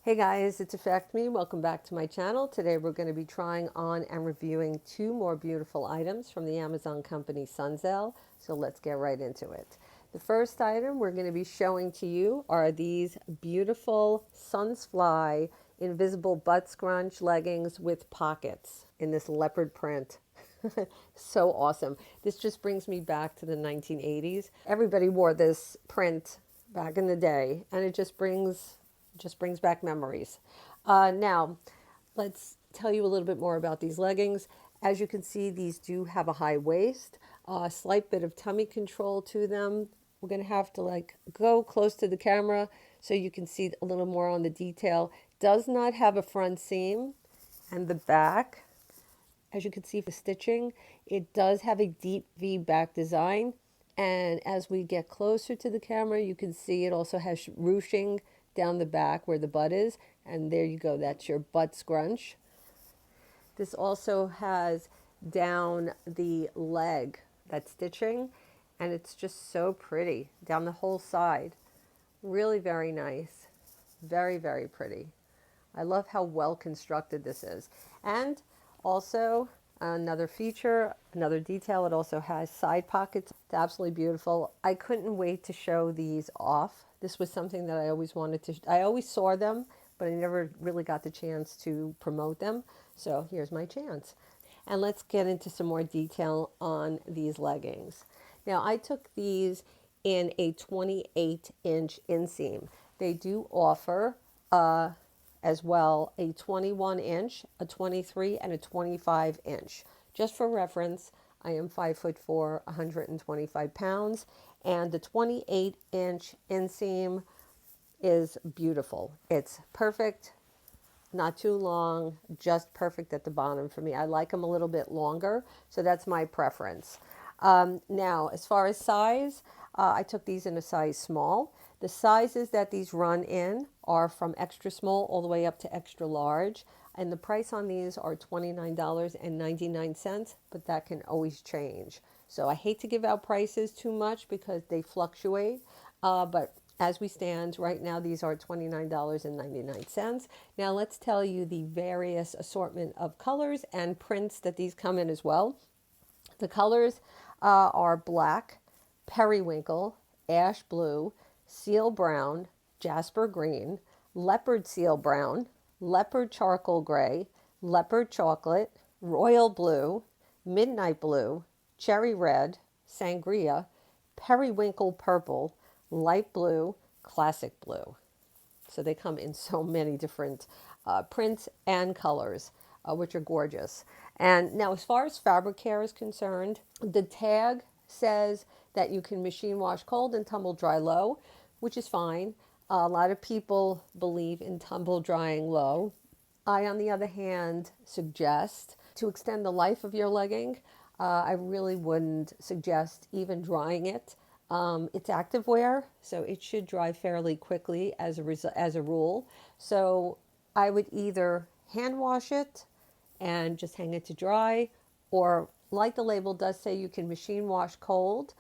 Hey guys, it's Affect Me. Welcome back to my channel. Today we're going to be trying on and reviewing two more beautiful items from the Amazon company Sunzfly. So let's get right into it. The first item we're going to be showing to you are these beautiful Sunzfly invisible butt scrunch leggings with pockets in this leopard print. So awesome. This just brings me back to the 1980s. Everybody wore this print back in the day, and it just brings back memories. Now, let's tell you a little bit more about these leggings. As you can see, these do have a high waist, a slight bit of tummy control to them. We're going to have to go close to the camera so you can see a little more on the detail. Does not have a front seam, and the back, as you can see for stitching, it does have a deep V back design. And as we get closer to the camera, you can see it also has ruching down the back where the butt is. And there you go, that's your butt scrunch. This also has down the leg, that stitching, and it's just so pretty down the whole side. Really very nice. Very, very pretty. I love how well constructed this is. And also, another feature, another detail, it also has side pockets. It's absolutely beautiful. I couldn't wait to show these off. This was something that I always wanted to, I always saw them, but I never really got the chance to promote them. So here's my chance. And let's get into some more detail on these leggings. Now, I took these in a 28-inch inseam. They do offer as well a 21-inch, a 23, and a 25-inch. Just for reference, I am 5'4", 125 pounds, and the 28-inch inseam is beautiful. It's perfect, not too long, just perfect at the bottom for me. I like them a little bit longer, so that's my preference. Now, as far as size, I took these in a size small. The sizes that these run in are from extra small all the way up to extra large. And the price on these are $29.99, but that can always change. So I hate to give out prices too much because they fluctuate. But as we stand right now, these are $29.99. Now let's tell you the various assortment of colors and prints that these come in as well. The colors are black, periwinkle, ash blue, seal brown, jasper green, leopard seal brown, leopard charcoal gray, leopard chocolate, royal blue, midnight blue, cherry red, sangria, periwinkle purple, light blue, classic blue. So they come in so many different prints and colors, which are gorgeous. And now, as far as fabric care is concerned, the tag says that you can machine wash cold and tumble dry low, which is fine. A lot of people believe in tumble drying low. I, on the other hand, suggest to extend the life of your legging. I really wouldn't suggest even drying it. It's active wear, so it should dry fairly quickly as a rule. So I would either hand wash it and just hang it to dry, or like the label does say, you can machine wash cold,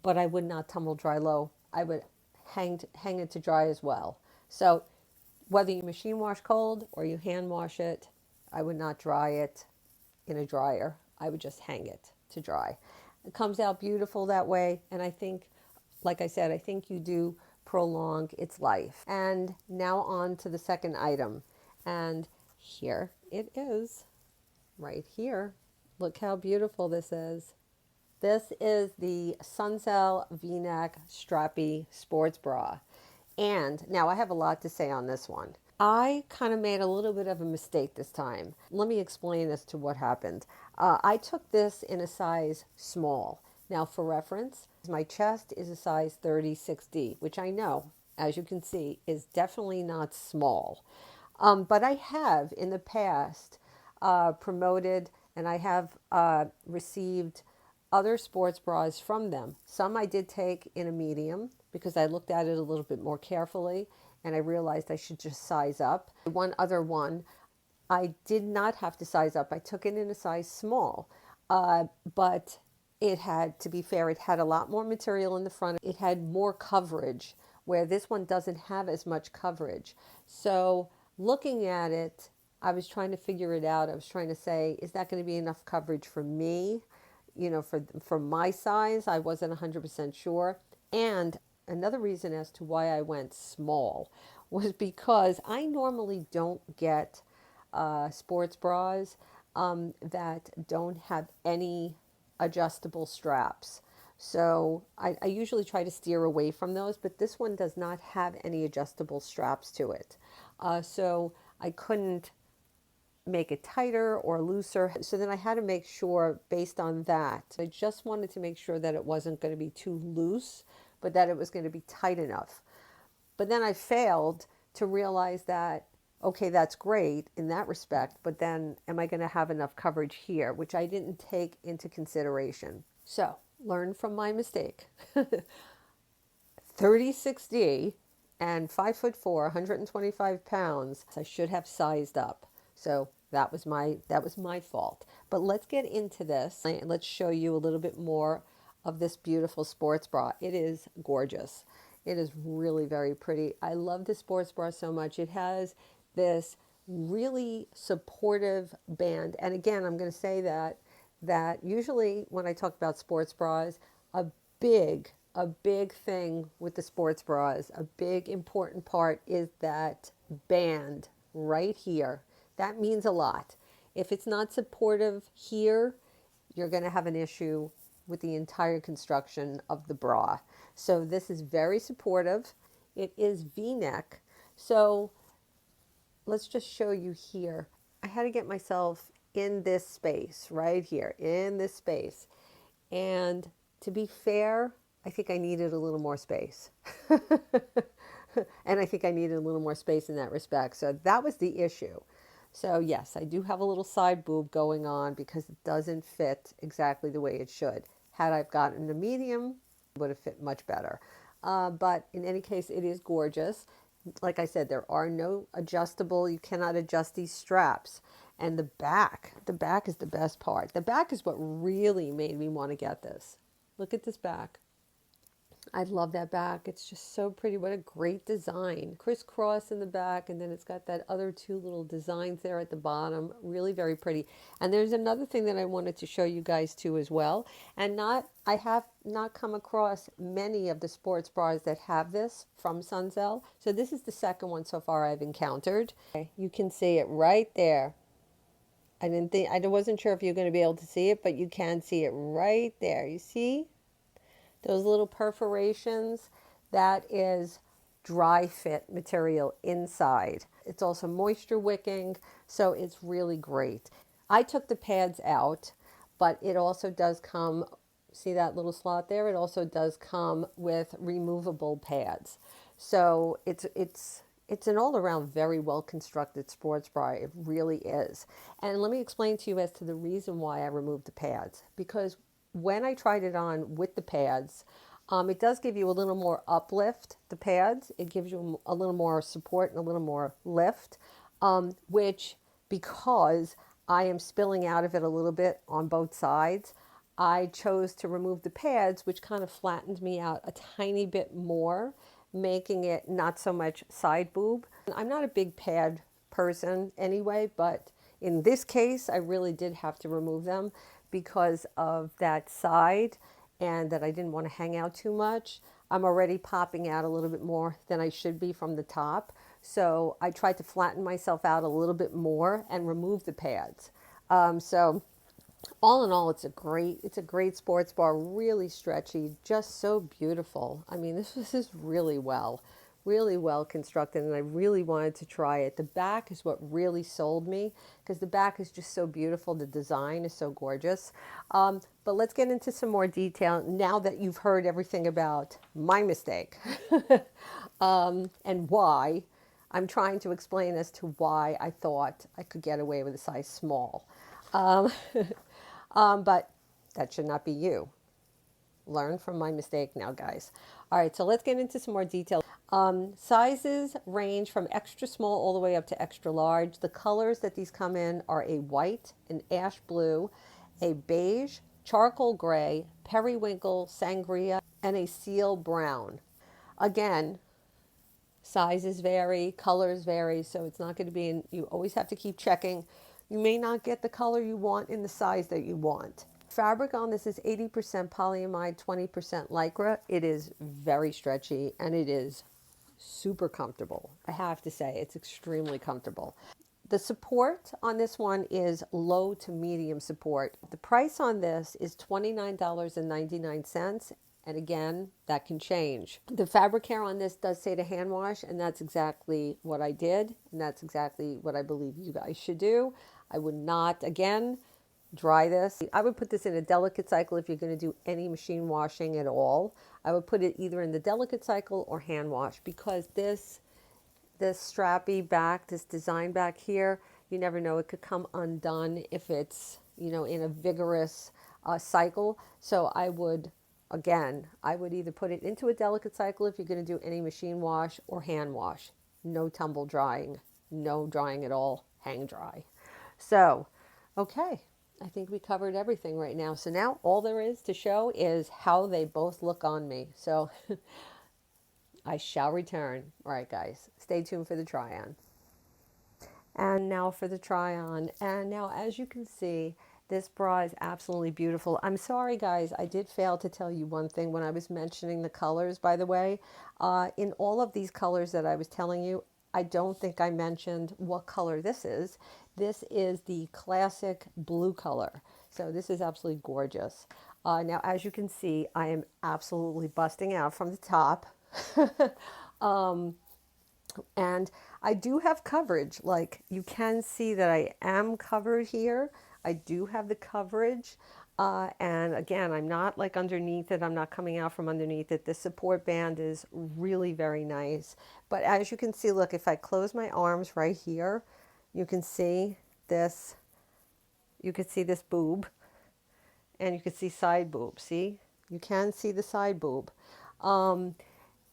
but I would not tumble dry low. I would hang it to dry as well. So whether you machine wash cold or you hand wash it, I would not dry it in a dryer. I would just hang it to dry. It comes out beautiful that way, and I think, like I said, I think you do prolong its life. And now on to the second item. And here it is, right here. Look how beautiful this is. This is the Sunzfly V-neck Strappy sports bra. And now I have a lot to say on this one. I kind of made a little bit of a mistake this time. Let me explain as to what happened. I took this in a size small. Now, for reference, my chest is a size 36D, which I know, as you can see, is definitely not small. But I have in the past promoted, and I have received other sports bras from them. Some I did take in a medium because I looked at it a little bit more carefully and I realized I should just size up. One other one, I did not have to size up. I took it in a size small, but it had, to be fair, it had a lot more material in the front. It had more coverage where this one doesn't have as much coverage. So looking at it, I was trying to figure it out. I was trying to say, is that going to be enough coverage for me? For my size, I wasn't 100% sure. And another reason as to why I went small was because I normally don't get sports bras that don't have any adjustable straps. So I usually try to steer away from those, but this one does not have any adjustable straps to it. So I couldn't make it tighter or looser. So then I had to make sure based on that. I just wanted to make sure that it wasn't going to be too loose, but that it was going to be tight enough. But then I failed to realize that, okay, that's great in that respect, but then am I going to have enough coverage here, which I didn't take into consideration. So learn from my mistake. 36D and 5'4", 125 pounds. I should have sized up. So that was my fault. But let's get into this. Let's show you a little bit more of this beautiful sports bra. It is gorgeous. It is really very pretty. I love this sports bra so much. It has this really supportive band. And again, I'm going to say that usually when I talk about sports bras, a big thing with the sports bras, a big important part is that band right here. That means a lot. If it's not supportive here, you're going to have an issue with the entire construction of the bra. So this is very supportive. It is V-neck. So let's just show you here. I had to get myself in this space right here, in this space. And to be fair, I think I needed a little more space. And I think I needed a little more space in that respect. So that was the issue. So yes, I do have a little side boob going on because it doesn't fit exactly the way it should. Had I gotten a medium, it would have fit much better. But in any case, it is gorgeous. Like I said, there are no adjustable, you cannot adjust these straps. And the back is the best part. The back is what really made me want to get this. Look at this back. I love that back. It's just so pretty. What a great design. Crisscross in the back, and then it's got that other two little designs there at the bottom. Really very pretty. And there's another thing that I wanted to show you guys too as well. And I have not come across many of the sports bras that have this from Sunzfly. So this is the second one so far I've encountered. You can see it right there. I wasn't sure if you're going to be able to see it, but you can see it right there. You see? Those little perforations, that is dry fit material inside. It's also moisture wicking, so it's really great. I took the pads out, but it also does come, see that little slot there? It also does come with removable pads. So it's an all-around very well-constructed sports bra. It really is. And let me explain to you as to the reason why I removed the pads. Because when I tried it on with the pads, it does give you a little more uplift, the pads. It gives you a little more support and a little more lift, which, because I am spilling out of it a little bit on both sides, I chose to remove the pads, which kind of flattened me out a tiny bit more, making it not so much side boob. I'm not a big pad person anyway, but in this case, I really did have to remove them because of that side and that I didn't want to hang out too much. I'm already popping out a little bit more than I should be from the top. So I tried to flatten myself out a little bit more and remove the pads. So all in all, it's a great sports bra, really stretchy, just so beautiful. I mean, this is really well constructed, and I really wanted to try it. The back is what really sold me because the back is just so beautiful. The design is so gorgeous. But let's get into some more detail now that you've heard everything about my mistake and why. I'm trying to explain as to why I thought I could get away with a size small. But that should not be you. Learn from my mistake now, guys. All right, so let's get into some more detail. Sizes range from extra small all the way up to extra large. The colors that these come in are a white, an ash blue, a beige, charcoal gray, periwinkle, sangria, and a seal brown. Again, Sizes vary, colors vary, so it's not going to be in, you always have to keep checking. You may not get the color you want in the size that you want. Fabric on this is 80% polyamide, 20% lycra. It is very stretchy and it is super comfortable. I have to say, it's extremely comfortable. The support on this one is low to medium support. The price on this is $29.99. And again, that can change. The fabric care on this does say to hand wash, and that's exactly what I did. And that's exactly what I believe you guys should do. I would not, again, dry this. I would put this in a delicate cycle if you're going to do any machine washing at all. I would put it either in the delicate cycle or hand wash, because this strappy back, this design back here, you never know, it could come undone if it's, you know, in a vigorous cycle. So I would, again, I would either put it into a delicate cycle if you're going to do any machine wash, or hand wash. No tumble drying, no drying at all, hang dry. So, okay, I think we covered everything right now. So now all there is to show is how they both look on me. So I shall return. All right, guys, stay tuned for the try on. And now for the try on. And now, as you can see, this bra is absolutely beautiful. I'm sorry, guys, I did fail to tell you one thing when I was mentioning the colors, by the way. In all of these colors that I was telling you, I don't think I mentioned what color this is. This is the classic blue color. So this is absolutely gorgeous. Now, as you can see, I am absolutely busting out from the top. And I do have coverage. Like, you can see that I am covered here. I do have the coverage. And again, I'm not like underneath it. I'm not coming out from underneath it. The support band is really very nice. But as you can see, look, if I close my arms right here, you can see this. You can see this boob. And you can see side boob. See? You can see the side boob.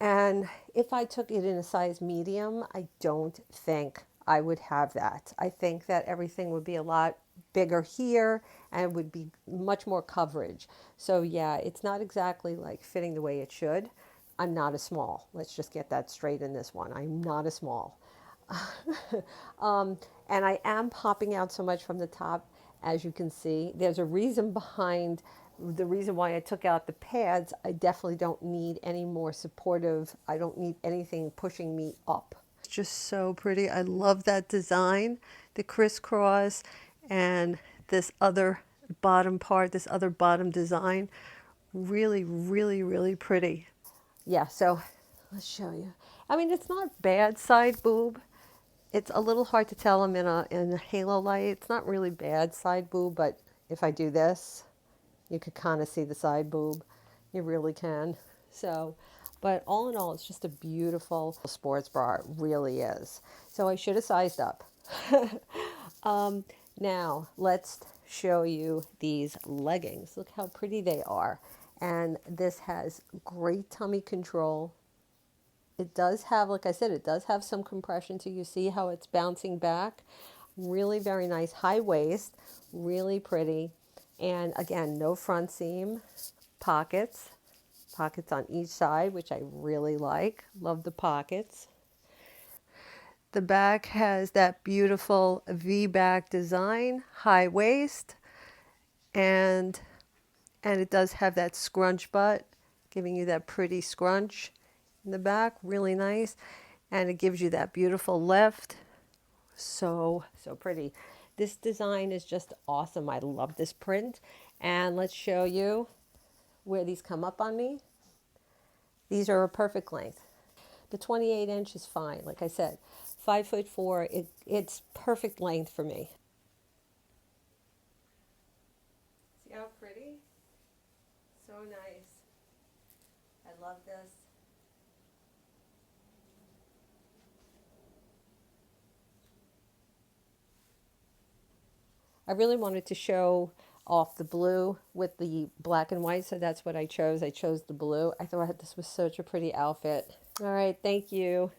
And if I took it in a size medium, I don't think I would have that. I think that everything would be a lot bigger here and would be much more coverage. So yeah, it's not exactly like fitting the way it should. I'm not a small. Let's just get that straight in this one. I'm not a small. And I am popping out so much from the top, as you can see. There's a reason behind the reason why I took out the pads. I definitely don't need any more supportive. I don't need anything pushing me up. It's just so pretty. I love that design, the crisscross, and this other bottom part, this other bottom design. Really, really, really pretty. Yeah, so let's show you. I mean, it's not bad side boob. It's a little hard to tell them in a halo light. It's not really bad side boob, but if I do this, you could kind of see the side boob. You really can. So, but all in all, it's just a beautiful sports bra. It really is. So I should have sized up. Now, let's show you these leggings. Look how pretty they are. And this has great tummy control. It does have, like I said, it does have some compression, so you see how it's bouncing back. Really very nice. High waist, really pretty. And again, no front seam, pockets on each side, which I really like. Love the pockets. The back has that beautiful V-back design, high waist, and it does have that scrunch butt, giving you that pretty scrunch in the back, really nice. And it gives you that beautiful lift. So pretty. This design is just awesome. I love this print. And let's show you where these come up on me. These are a perfect length. The 28 inch is fine. Like I said, 5'4", it's perfect length for me. See how pretty? So nice. I love this. I really wanted to show off the blue with the black and white, so that's what I chose. I chose the blue. I thought this was such a pretty outfit. All right, thank you.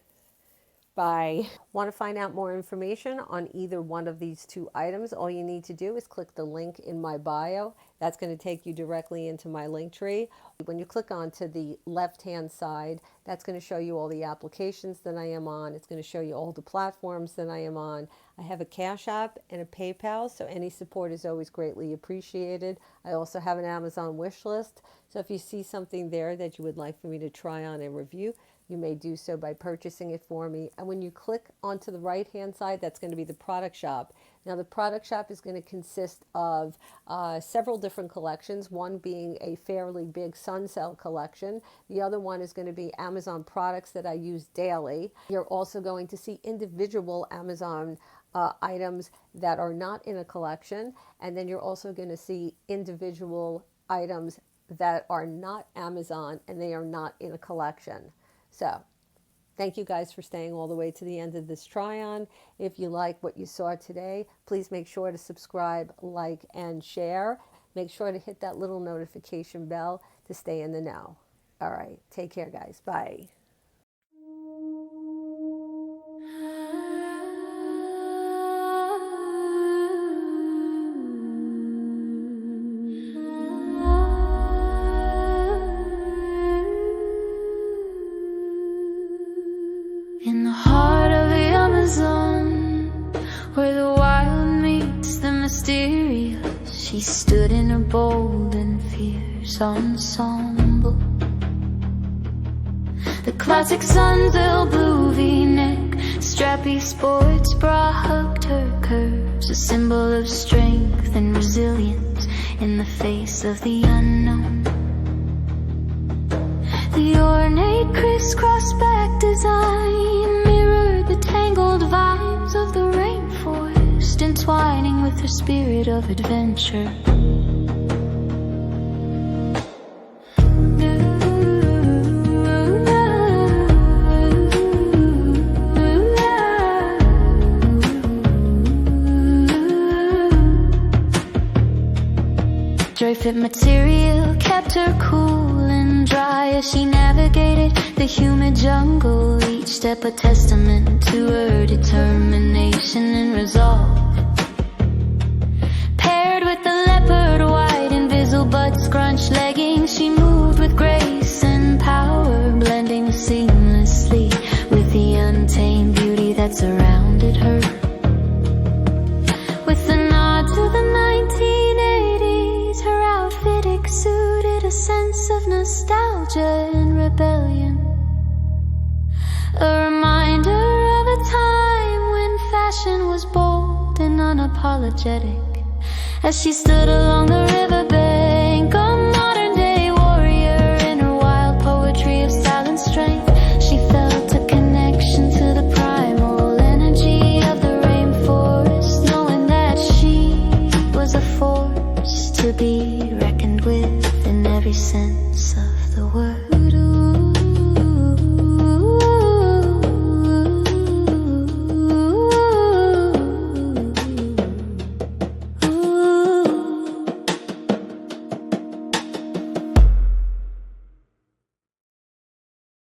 Bye. Want to find out more information on either one of these two items? All you need to do is click the link in my bio. That's going to take you directly into my link tree. When you click onto the left-hand side, that's going to show you all the applications that I am on. It's going to show you all the platforms that I am on. I have a Cash App and a PayPal, so any support is always greatly appreciated. I also have an Amazon wish list, so if you see something there that you would like for me to try on and review, you may do so by purchasing it for me. And when you click onto the right-hand side, that's going to be the product shop. Now, the product shop is going to consist of several different collections, one being a fairly big Sunzfly collection. The other one is going to be Amazon products that I use daily. You're also going to see individual Amazon items that are not in a collection. And then you're also going to see individual items that are not Amazon and they are not in a collection. So, thank you guys for staying all the way to the end of this try-on. If you like what you saw today, please make sure to subscribe, like, and share. Make sure to hit that little notification bell to stay in the know. All right, take care, guys. Bye. In the heart of the Amazon, where the wild meets the mysterious, she stood in her bold and fierce ensemble. The classic Sunzfly blue V-neck, strappy sports bra hugged her curves, a symbol of strength and resilience in the face of the unknown. The ornate crisscross back design mirrored the tangled vibes of the rainforest, entwining with her spirit of adventure. Dry-fit material kept her cool and dry as she navigated the humid jungle, each step a testament to her determination and resolve. Paired with the leopard white invisible but scrunch leggings, she moved with grace and power, blending seamlessly with the untamed beauty that surrounded her. With a nod to the 1980s, her outfit exuded a sense of nostalgia and rebellion, a reminder of a time when fashion was bold and unapologetic. As she stood along the riverbank, a modern-day warrior in her wild poetry of style and strength, she felt a connection to the primal energy of the rainforest, knowing that she was a force to be reckoned with in every sense of the word.